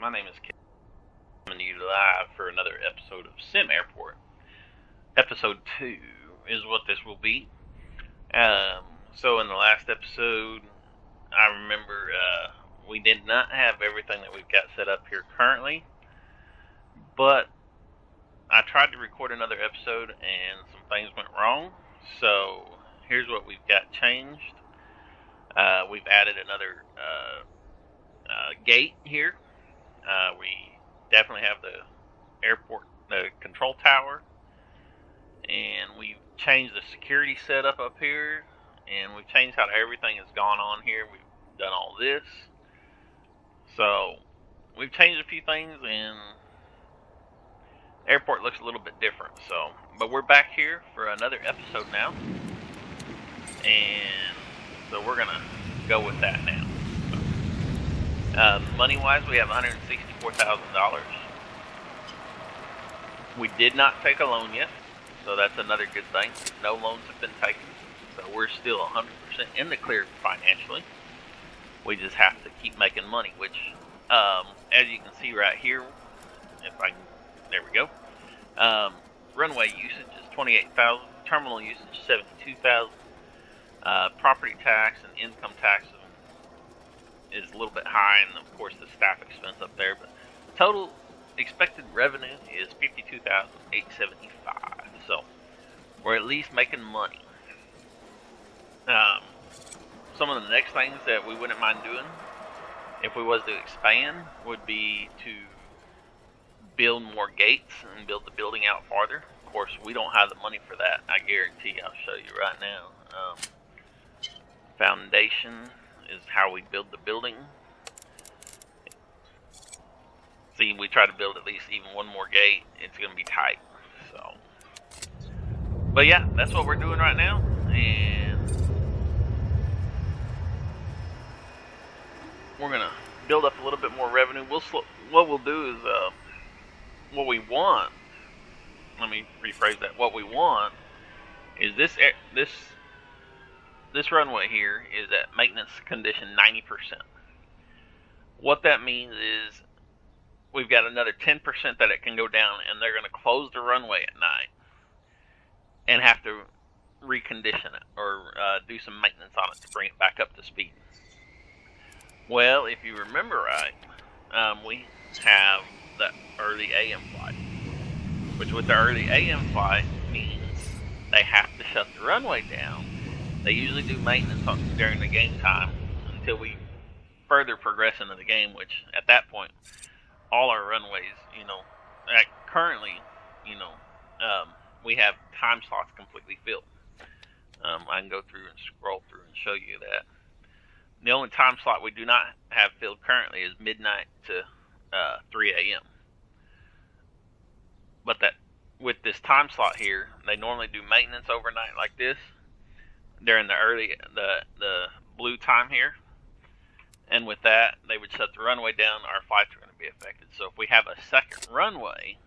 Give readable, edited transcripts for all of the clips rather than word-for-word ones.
My name is Ken, coming to you live for another episode of SimAirport. Episode 2 is what this will be. So in the last episode, I remember we did not have everything that we've got set up here currently, but I tried to record another episode and some things went wrong. So here's what we've got changed. We've added another gate here. We definitely have the airport, the control tower, and we've changed the security setup up here, and we've changed how everything has gone on here. We've done all this, so we've changed a few things, and the airport looks a little bit different. So, but we're back here for another episode now, and so we're gonna go with that now. Money-wise, we have $164,000. We did not take a loan yet, so that's another good thing. No loans have been taken, so we're still 100% in the clear financially. We just have to keep making money, which, as you can see right here, there we go. Runway usage is $28,000. Terminal usage $72,000. Property tax and income tax is a little bit high, and of course the staff expense up there, but total expected revenue is $52,875. So we're at least making money. Some of the next things that we wouldn't mind doing if we was to expand would be to build more gates and build the building out farther. Of course, we don't have the money for that. I guarantee. I'll show you right now. Foundation is how we build the building. See, we try to build at least even one more gate. It's going to be tight. So, but yeah, that's what we're doing right now, and we're going to build up a little bit more revenue. What we'll do is what we want. Let me rephrase that. What we want is this runway here is at maintenance condition 90%. What that means is we've got another 10% that it can go down, and they're going to close the runway at night and have to recondition it or do some maintenance on it to bring it back up to speed. Well, if you remember right, we have the early AM flight, which with the early AM flight means they have to shut the runway down. They usually do maintenance during the game time until we further progress into the game, which at that point, all our runways, currently, we have time slots completely filled. I can go through and scroll through and show you that. The only time slot we do not have filled currently is midnight to 3 a.m. But that with this time slot here, they normally do maintenance overnight like this during the blue time here, and with that they would shut the runway down. Our flights are going to be affected. So if we have a second runway,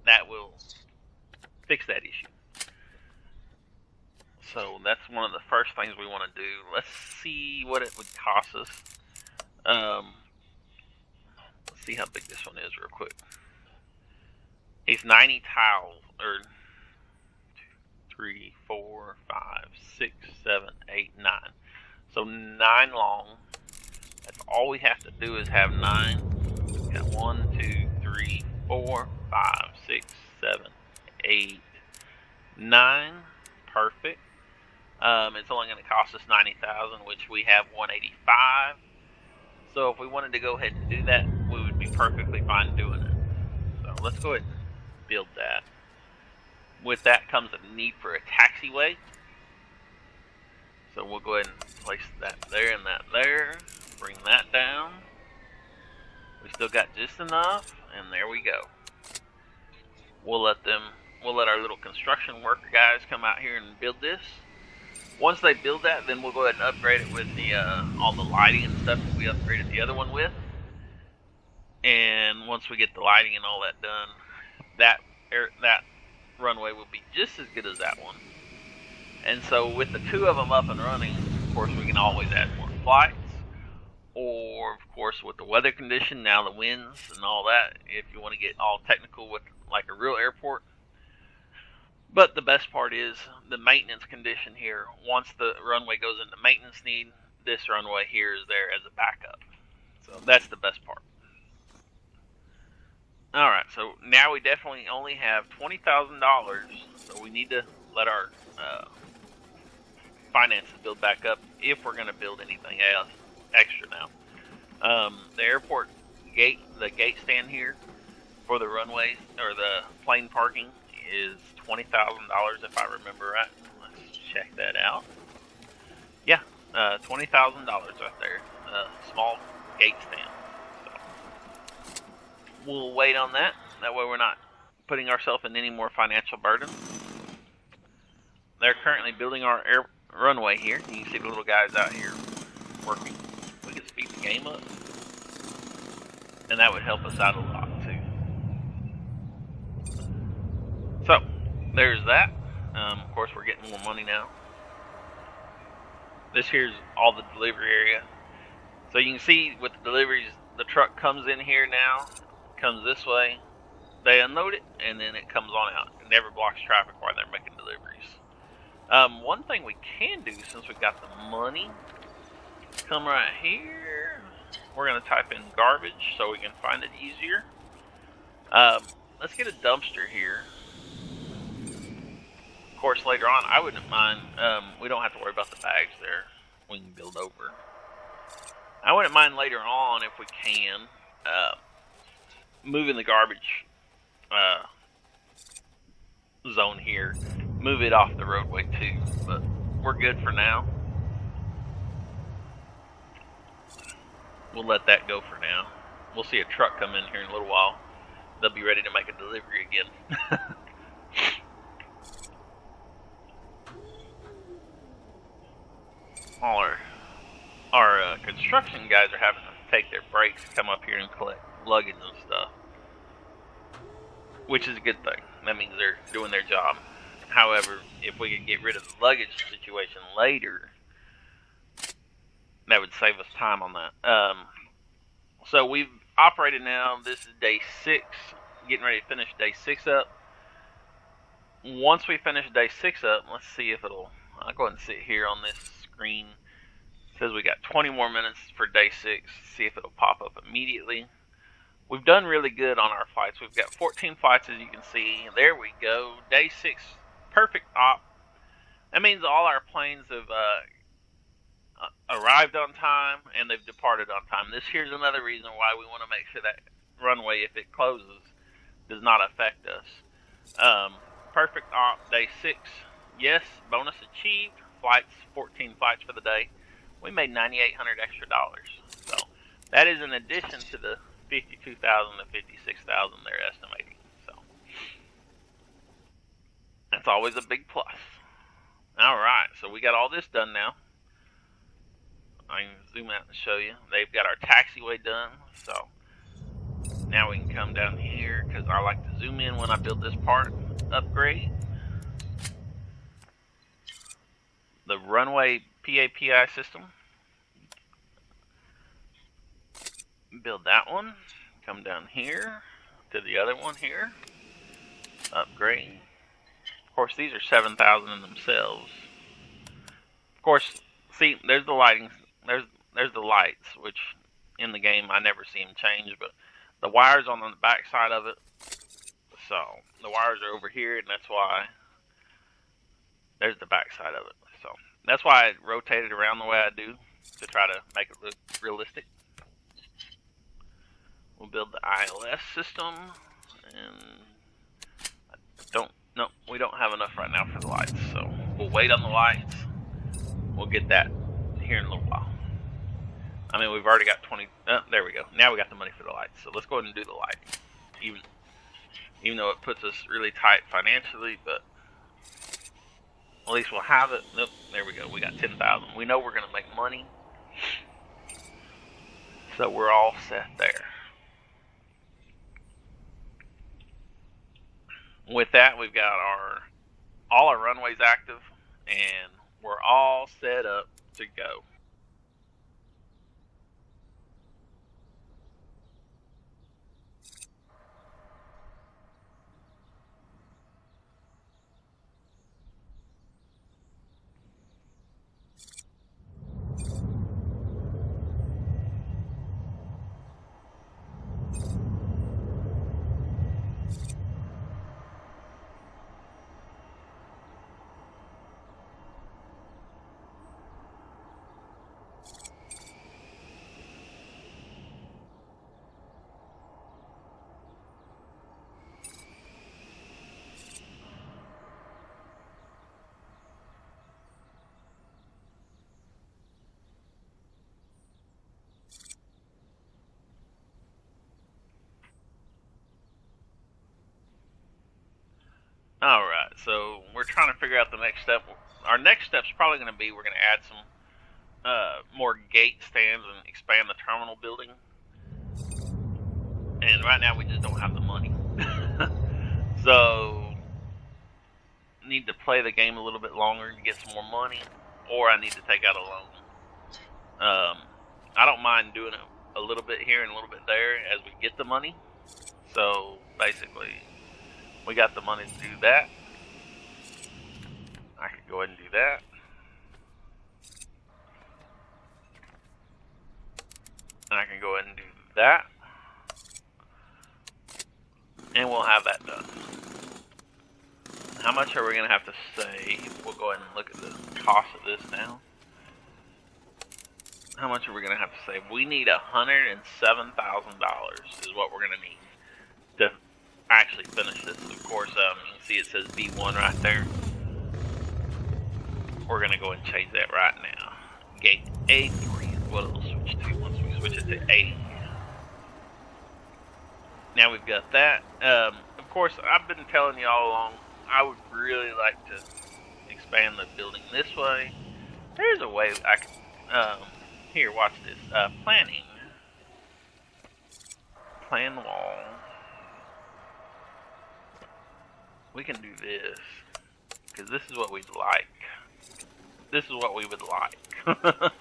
that will fix that issue. So that's one of the first things we want to do. Let's see what it would cost us. Let's see how big this one is real quick. It's 90 tiles, or 3, 4, 5, 6, 7, 8, 9. So 9 long. That's all we have to do is have 9. We've got 1, 2, 3, 4, 5, 6, 7, 8, 9. Perfect. It's only going to cost us $90,000, which we have $185. So if we wanted to go ahead and do that, we would be perfectly fine doing it. So let's go ahead and build that. With that comes a need for a taxiway. So we'll go ahead and place that there and that there. Bring that down. We still got just enough, and there we go. We'll let our little construction worker guys come out here and build this. Once they build that, then we'll go ahead and upgrade it with the all the lighting and stuff that we upgraded the other one with. And once we get the lighting and all that done, that runway will be just as good as that one. And so with the two of them up and running, of course we can always add more flights, or of course with the weather condition, now the winds and all that, if you want to get all technical with like a real airport. But the best part is the maintenance condition here. Once the runway goes into maintenance need, this runway here is there as a backup. So that's the best part. Alright, so now we definitely only have $20,000, so we need to let our finances build back up if we're going to build anything else extra now. The airport gate, the gate stand here for the runways or the plane parking is $20,000 if I remember right. Let's check that out. Yeah, $20,000 right there. Small gate stand. So we'll wait on that. That way we're not putting ourselves in any more financial burden. They're currently building our runway here. You can see the little guys out here working. We can speed the game up. And that would help us out a lot too. So, there's that. Of course, we're getting more money now. This here's all the delivery area. So you can see with the deliveries, the truck comes in here now, comes this way, they unload it, and then it comes on out. It never blocks traffic while they're making deliveries. One thing we can do, since we've got the money, come right here. We're going to type in garbage so we can find it easier. Let's get a dumpster here. Of course, later on, I wouldn't mind, we don't have to worry about the bags there. We can build over. I wouldn't mind later on, if we can, moving the garbage zone here. Move it off the roadway too, but we're good for now. We'll let that go for now. We'll see a truck come in here in a little while. They'll be ready to make a delivery again. All our construction guys are having to take their breaks to come up here and collect luggage and stuff, which is a good thing. That means they're doing their job. However, if we could get rid of the luggage situation later, that would save us time on that. So we've operated now. This is day 6, getting ready to finish day 6 up. Once we finish day 6 up, let's see if it'll, I'll go ahead and sit here on this screen. It says we got 20 more minutes for day 6. See if it'll pop up immediately. We've done really good on our flights. We've got 14 flights, as you can see. There we go. Day 6, perfect op. That means all our planes have arrived on time and they've departed on time. This here's another reason why we want to make sure that runway, if it closes, does not affect us. Perfect op, day 6. Yes, bonus achieved. Flights, 14 flights for the day. We made $9,800 extra dollars. So that is in addition to the $52,000 to $56,000 they're estimating. So that's always a big plus. All right, so we got all this done now. I can zoom out and show you. They've got our taxiway done. So now we can come down here because I like to zoom in when I build this part upgrade. The runway PAPI system. Build that one. Come down here to the other one here. Upgrade. Of course, these are 7,000 in themselves. Of course, see, there's the lighting. There's the lights, which in the game I never see them change, but the wires on the back side of it. So the wires are over here, and that's why there's the back side of it. So that's why I rotate it around the way I do to try to make it look realistic. We'll build the ILS system, and we don't have enough right now for the lights, so we'll wait on the lights. We'll get that here in a little while. I mean, we've already got 20. There we go. Now we got the money for the lights, so let's go ahead and do the lights. Even though it puts us really tight financially, but at least we'll have it. Nope, there we go. We got 10,000. We know we're going to make money, so we're all set there. With that, we've got all our runways active, and we're all set up to go. Alright, so we're trying to figure out the next step. Our next step's probably going to be we're going to add some more gate stands and expand the terminal building. And right now we just don't have the money. So, need to play the game a little bit longer to get some more money, or I need to take out a loan. I don't mind doing it a little bit here and a little bit there as we get the money. So, basically, we got the money to do that. I could go ahead and do that. And I can go ahead and do that. And we'll have that done. How much are we going to have to save? We'll go ahead and look at the cost of this now. How much are we going to have to save? We need $107,000 is what we're going to need to actually finish this. Of course, you can see it says B1 right there. We're going to go and change that right now. Gate A3 is what it'll switch to once we switch it to A. Now we've got that. Of course, I've been telling you all along, I would really like to expand the building this way. There's a way I can... here, watch this. Planning. Plan wall. We can do this. Because this is what we'd like. This is what we would like.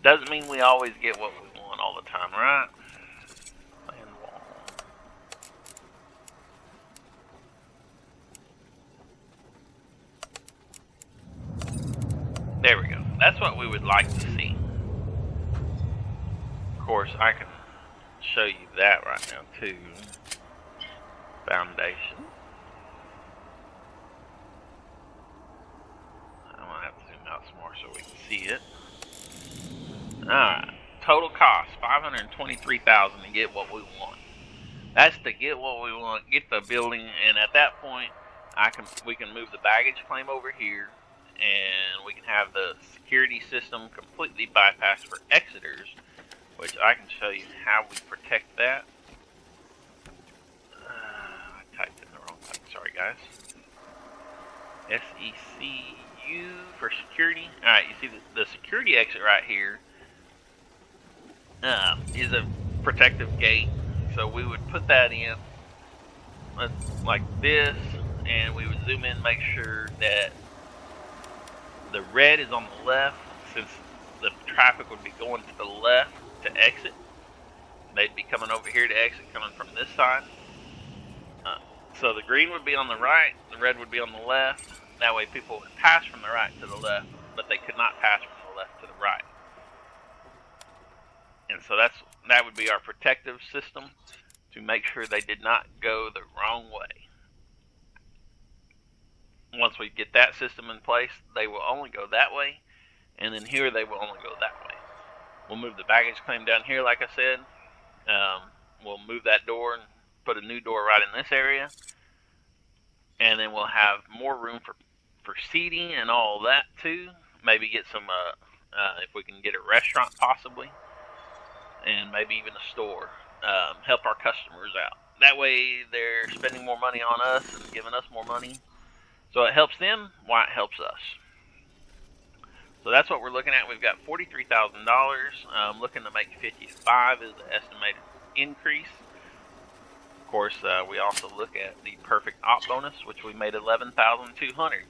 Doesn't mean we always get what we want all the time, right? Plan wall. There we go. That's what we would like to see. Of course, I can show you that right now too. Foundation. I'm gonna have to zoom out some more so we can see it. Alright. Total cost $523,000 to get what we want. That's to get what we want, get the building, and at that point we can move the baggage claim over here, and we can have the security system completely bypassed for exiters, which I can show you how we protect that. I typed in the wrong thing, sorry guys. SECU for security. Alright, you see the security exit right here is a protective gate, so we would put that in like this, and we would zoom in, make sure that the red is on the left, since the traffic would be going to the left to exit. They'd be coming over here to exit, coming from this side. So the green would be on the right, the red would be on the left. That way people would pass from the right to the left, but they could not pass from the left to the right. And so that would be our protective system to make sure they did not go the wrong way. Once we get that system in place, they will only go that way, and then here they will only go that way. We'll move the baggage claim down here, like I said. We'll move that door and put a new door right in this area, and then we'll have more room for seating and all that too. Maybe get some, if we can get a restaurant possibly, and maybe even a store. Help our customers out. That way they're spending more money on us and giving us more money. So it helps them, why it helps us. So that's what we're looking at. We've got $43,000. Looking to make 55 is the estimated increase. Of course, we also look at the perfect op bonus, which we made 11,200.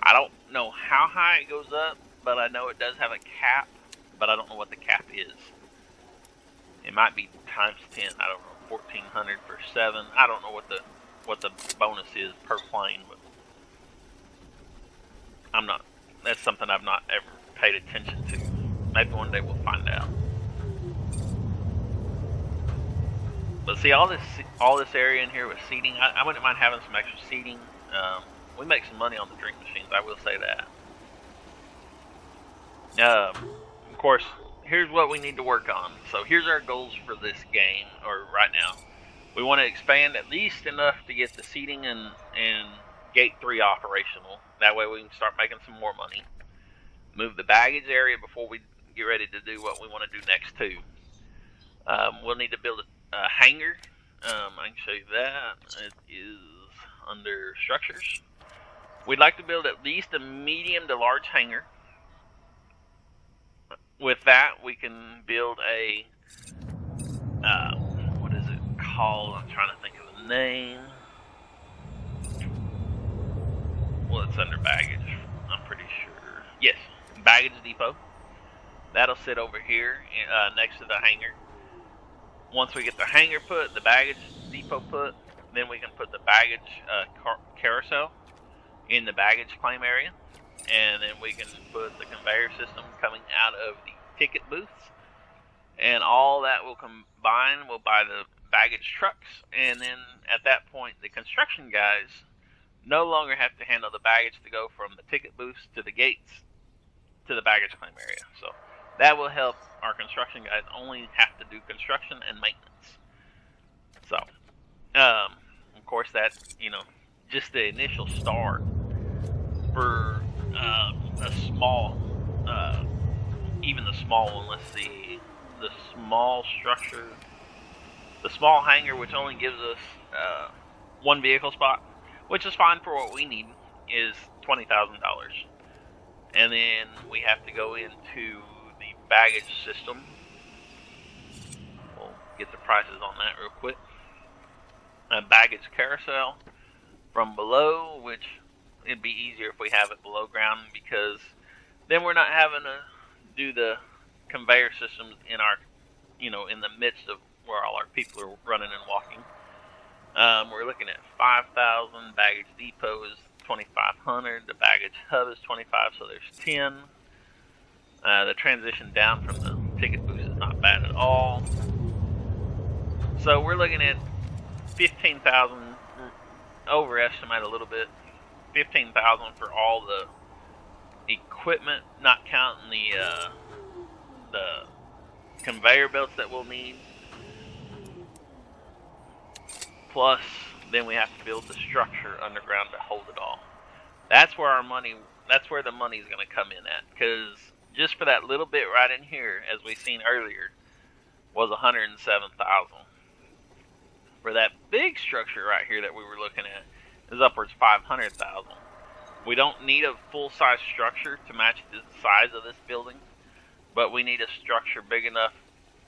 I don't know how high it goes up, but I know it does have a cap, but I don't know what the cap is. It might be times 10. I don't know, 1,400 for 7. I don't know what the bonus is per plane, but that's something I've not ever paid attention to. Maybe one day we'll find out. But see, all this area in here with seating, I wouldn't mind having some extra seating. We make some money on the drink machines, I will say that. Of course, here's what we need to work on. So here's our goals for this game, or right now. We want to expand at least enough to get the seating and Gate 3 operational. That way we can start making some more money. Move the baggage area before we get get ready to do what we want to do next too. We'll need to build a hangar I can show you that. It is under structures. We'd like to build at least a medium to large hangar. With that, we can build a, what is it called? I'm trying to think of the name. Well, it's under baggage, I'm pretty sure. Yes, baggage depot. That'll sit over here next to the hangar. Once we get the hangar put, the baggage depot put, then we can put the baggage carousel in the baggage claim area. And then we can put the conveyor system coming out of the ticket booths. And all that will combine. We'll buy the baggage trucks. And then at that point, the construction guys no longer have to handle the baggage to go from the ticket booths to the gates to the baggage claim area. So that will help our construction guys only have to do construction and maintenance. So, of course, that, just the initial start for a small, even the small one. Let's see, the small structure, the small hangar, which only gives us one vehicle spot, which is fine for what we need, is $20,000. And then we have to go into the baggage system. We'll get the prices on that real quick. A baggage carousel from below, which it'd be easier if we have it below ground, because then we're not having to do the conveyor systems in our, in the midst of where all our people are running and walking. We're looking at 5,000. Baggage depot is 2,500. The baggage hub is 25, so there's 10. The transition down from the ticket booth is not bad at all. So we're looking at 15,000. Overestimate a little bit. 15,000 for all the equipment, not counting the conveyor belts that we'll need. Plus, then we have to build the structure underground to hold it all. That's where the money's going to come in at. Because just for that little bit right in here, as we seen earlier, was 107,000. For that big structure right here that we were looking at, is upwards 500,000. We don't need a full-size structure to match the size of this building, but we need a structure big enough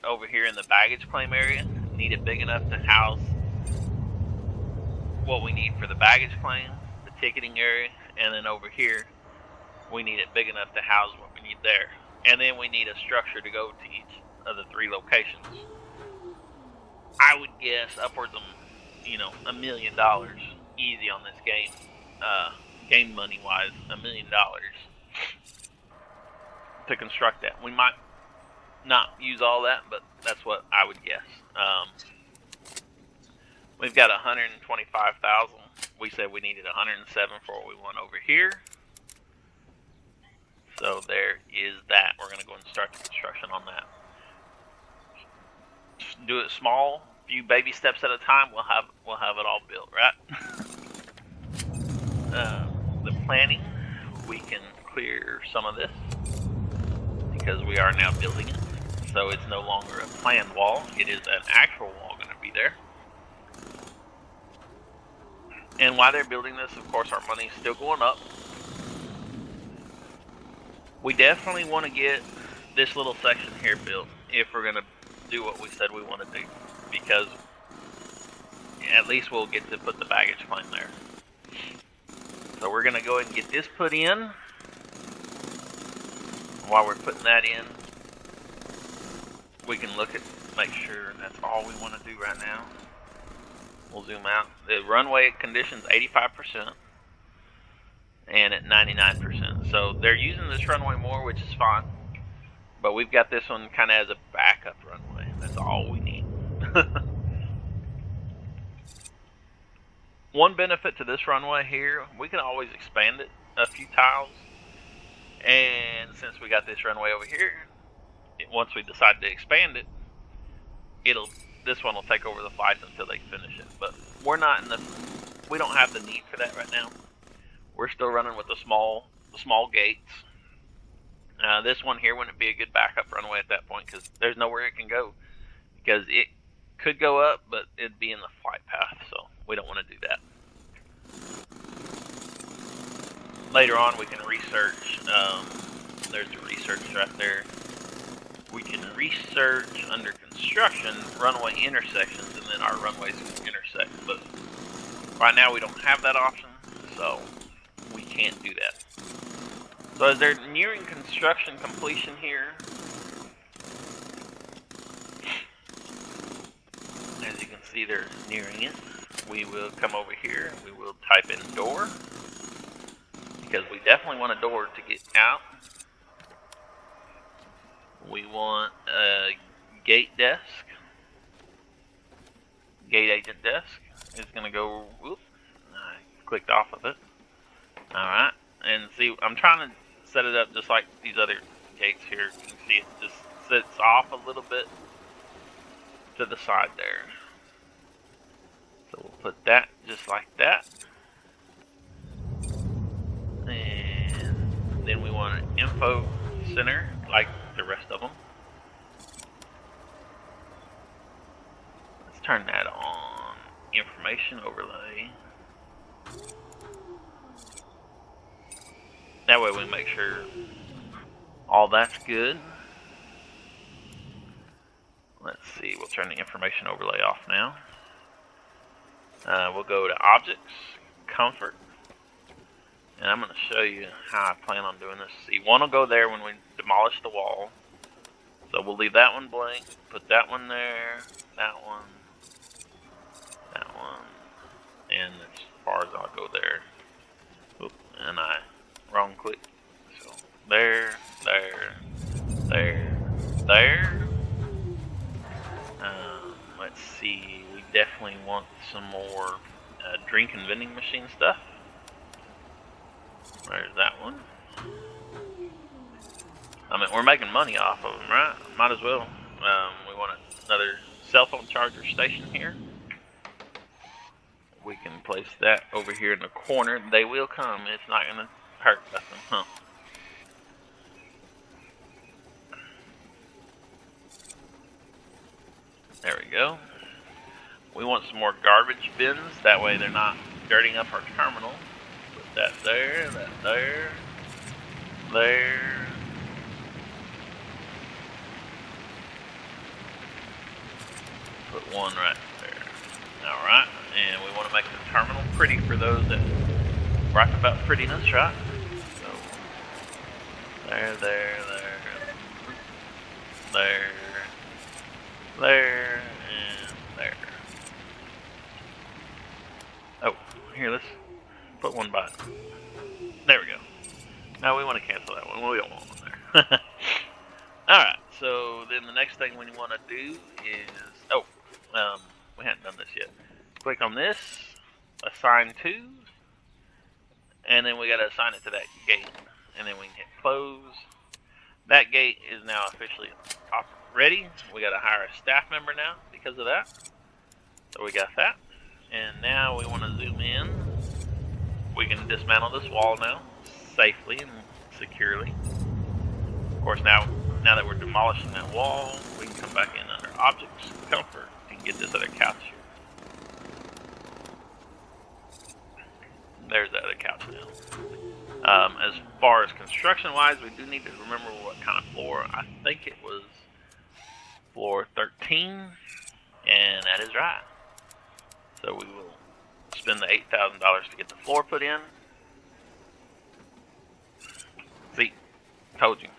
over here in the baggage claim area. Need it big enough to house what we need for the baggage claim, the ticketing area, and then over here, we need it big enough to house what we need there. And then we need a structure to go to each of the 3 locations. I would guess upwards of, $1 million easy on this game. Game money wise, $1 million to construct that. We might not use all that, but that's what I would guess. We've got 125,000. We said we needed 107 for what we want over here. So there is that. We're going to go and start the construction on that. Just do it small, few baby steps at a time. We'll have it all built, right? The planning, we can clear some of this because we are now building it. So it's no longer a planned wall. It is an actual wall going to be there. And while they're building this, of course, our money's still going up. We definitely want to get this little section here built if we're going to do what we said we want to do. Because at least we'll get to put the baggage claim there. So we're going to go ahead and get this put in. While we're putting that in, we can look at, make sure that's all we want to do right now. We'll zoom out. The runway condition's 85% and at 99%. So they're using this runway more, which is fine. But we've got this one kind of as a backup runway. That's all we need. One benefit to this runway here, we can always expand it a few tiles. And since we got this runway over here, once we decide to expand it, this one will take over the flights until they finish it. But we don't have the need for that right now. We're still running with the small gates. This one here wouldn't be a good backup runway at that point because there's nowhere it can go, because it could go up, but it'd be in the flight path, so we don't want to do that. Later on, we can research. There's the research right there. We can research under construction runway intersections, and then our runways can intersect. But right now, we don't have that option, so we can't do that. So as they're nearing construction completion here, as you can see, they're nearing it. We will come over here. We will type in door, because we definitely want a door to get out. We want a gate desk. Gate agent desk is going to go, whoop, I clicked off of it. Alright, and see, I'm trying to set it up just like these other gates here. You can see it just sits off a little bit to the side there. So we'll put that just like that. And then we want an info center like the rest of them. Let's turn that on. Information overlay. That way we make sure all that's good. Let's see, we'll turn the information overlay off now. We'll go to objects, comfort. And I'm going to show you how I plan on doing this. See, one will go there when we demolish the wall. So we'll leave that one blank, put that one there, that one, and as far as I'll go there. Oop, and I wrong click. So there. Let's see, we definitely want some more drink and vending machine stuff. There's that one. I mean, we're making money off of them, right? Might as well. We want another cell phone charger station here. We can place that over here in the corner. They will come. It's not going to hurt nothing, huh? There we go. We want some more garbage bins. That way they're not dirtying up our terminal. Put that there, there. Put one right there. Alright, and we want to make the terminal pretty for those that rock about prettiness, right? So, there, and there. Oh, here, let's put one by it. There we go. Now we want to cancel that one. We don't want one there. Alright, so then the next thing we want to do is... we haven't done this yet. Click on this, assign to, and then we got to assign it to that gate. And then we can hit close. That gate is now officially ready. We got to hire a staff member now because of that. So we got that. And now we want to zoom in. We can dismantle this wall now safely and securely. Of course, now that we're demolishing that wall, we can come back in under objects, comfort, and get this other couch here. There's the other couch now. As far as construction-wise, we do need to remember what kind of floor. I think it was floor 13, and that is right. So we will spend the $8,000 to get the floor put in. See, told you.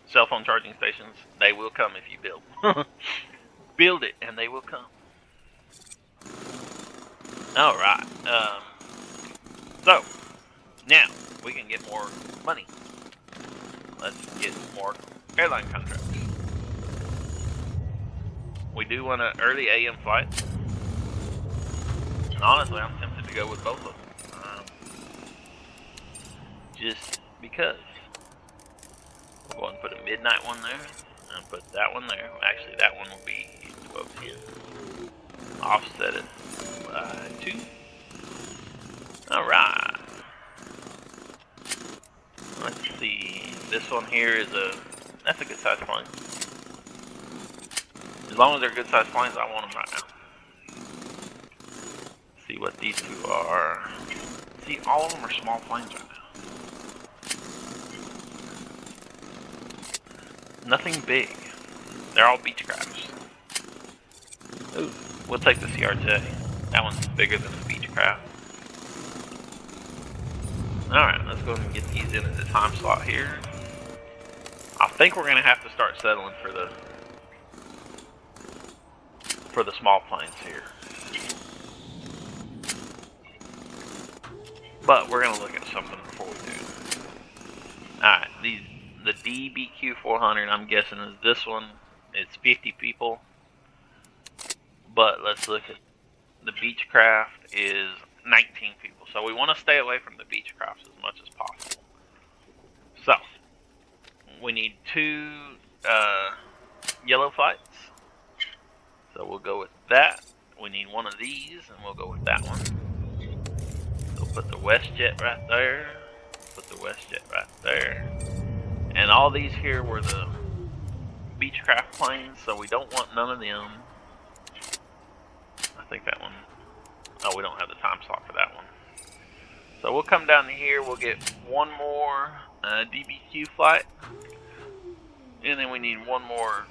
Cell phone charging stations, they will come if you build. Build it, and they will come. Alright. So, now, we can get more money. Let's get more airline contracts. We do want an early AM flight. And honestly, I'm tempted to go with both of them. Just because. We'll go ahead and put a midnight one there. And put that one there. Actually, that one will be 12:10. Offset it by 2. Alright. Let's see. This one here is that's a good size plane. As long as they're good sized planes, I want them right now. See what these two are. See, all of them are small planes right now. Nothing big. They're all Beechcrafts. Ooh, we'll take the CRJ. That one's bigger than the Beechcraft. Alright, let's go ahead and get these into the time slot here. I think we're going to have to start settling for the small planes here. But we're going to look at something before we do. Alright, the DBQ400, I'm guessing is this one. It's 50 people. But let's look at the Beechcraft is 19 people. So we want to stay away from the Beechcrafts as much as possible. So, we need 2 yellow flights. So we'll go with that. We need one of these, and we'll go with that one. So put the WestJet right there. Put the WestJet right there. And all these here were the Beechcraft planes, so we don't want none of them. I think that one. Oh, we don't have the time slot for that one. So we'll come down to here. We'll get one more DBQ flight. And then we need one more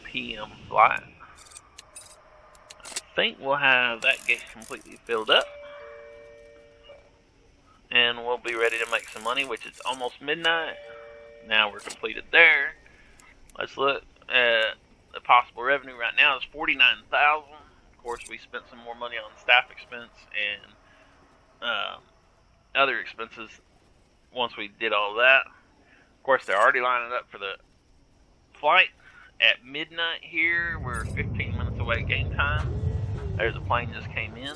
PM flight. I think we'll have that gate completely filled up. And we'll be ready to make some money, which is almost midnight. Now we're completed there. Let's look at the possible revenue right now is $49,000. Of course, we spent some more money on staff expense and other expenses once we did all that. Of course, they're already lining up for the flight at midnight here. We're 15 minutes away game time. There's a plane just came in.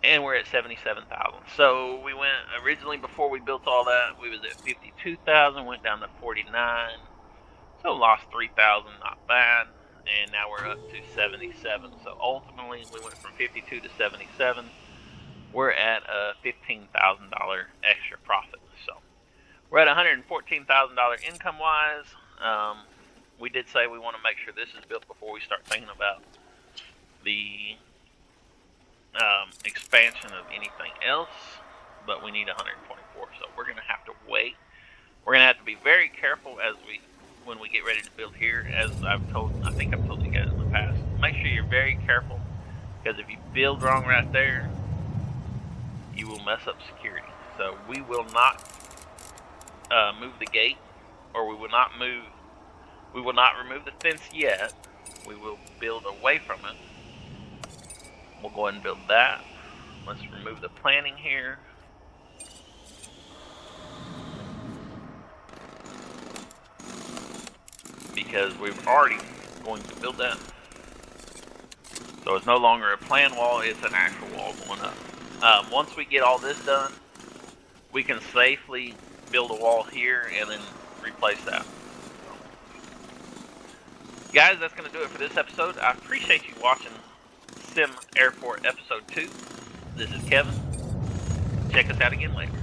And we're at 77,000. So we went originally, before we built all that, we was at 52,000, went down to 49. So lost 3,000, not bad. And now we're up to 77. So ultimately, we went from 52 to 77. We're at a $15,000 extra profit. So we're at $114,000 income-wise. We did say we want to make sure this is built before we start thinking about the expansion of anything else, but we need 124, so we're going to have to wait. We're going to have to be very careful when we get ready to build here, as I think I've told you guys in the past. Make sure you're very careful, because if you build wrong right there, you will mess up security. So we will not move the gate, or we will not remove the fence yet. We will build away from it. We'll go ahead and build that. Let's remove the planning here. Because we're already going to build that. So it's no longer a plan wall, it's an actual wall going up. Once we get all this done, we can safely build a wall here and then replace that. Guys, that's going to do it for this episode. I appreciate you watching SimAirport episode 2. This is Kevin. Check us out again later.